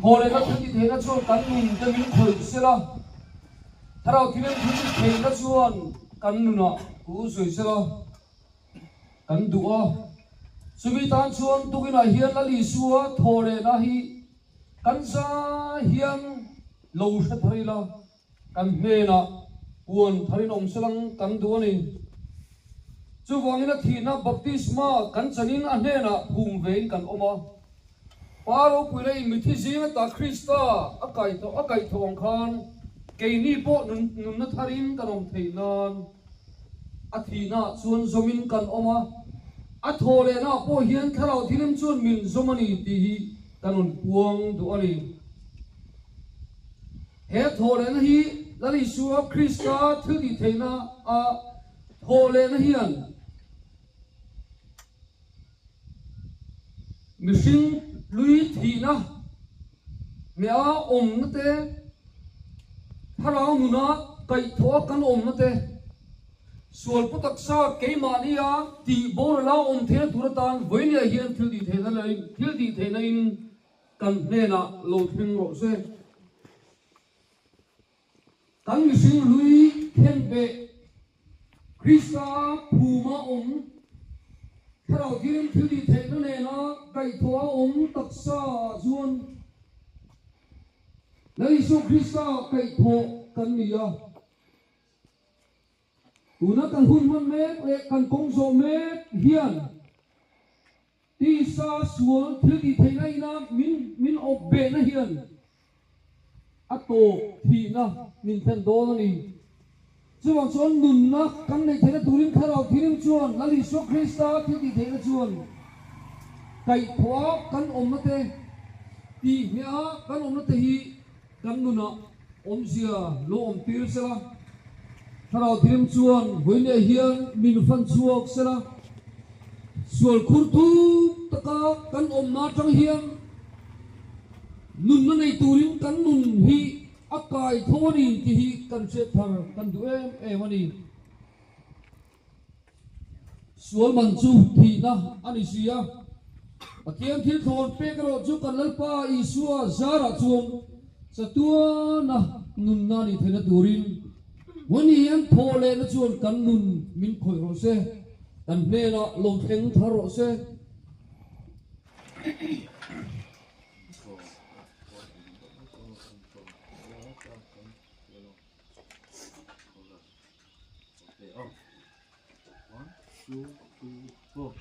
hồ này nó thứ gì thế nó chuồn cắn mình cho mình khởi xe la thà đâu thì nên thứ gì thế nó chuồn cắn mình nọ cú sủi xe la cắn đũa suy tan chuồn tu cái này hiền là lì xua hồ này nó hi cắn ra hiền lâu sẽ thấy là cắn mê nọ buồn thấy nồng xe lăng cắn đũa này chú vong nó thì nó baptisma cắn chân in anh nè nọ hùng về cắn ôm Paro pulei mithi zinga ta Krista akai thong khan keini po nun na tharin kanom theinan athina chuan zomin kan oma athole na po hian tharau thilim chuan min zomani ti hi kanon puang du ani he thole na hi lali suwa Krista thudi theina a thole na hian missing lui thì na mẹ ôm nó thế thà nào nu na cái thua căn ôm nó thế suol phụ tắc sa cái mà đi à thì bố là ôm thế tu tan với nhà hiền thiếu gì thế này thiếu gì thế này cần nên là lâu thêm rõ xe căn mình sinh lui thiên về Krista phù ma ôm thà nào thiên thiếu gì thế này nó cái thua tắc sa zuan lấy số Krista cái thua cần gì à tụi nó cần hun man mét cần công số mét hiền đi xa xuống thiếu gì thế này na min ốp bể na hiền à tổ thì na min thân đô na ni chứ bằng chuan nun na căn này thế là tụi mình thà nào thì mình chuan lấy số Krista thiếu gì thế là chuan cái thua căn nó thế thì mẹ căn nó thế hi căn nu na zia lo tir se la thà nào thì mình chuan với này hiền mình phân chuộc se la sual khur tu taka căn na trong hiền nun này tụi mình căn nun hi akai thua ni thì hi căn sẽ thar căn du em ani sual man chu thì na ani sia Akian thil thon pekro chu kan lalpa isua zara chuang satua na nun na ni thena turin wani hian thole na chuan kan nun min khoi ro se kan ne na lo theng thar ro se One, two, three, four.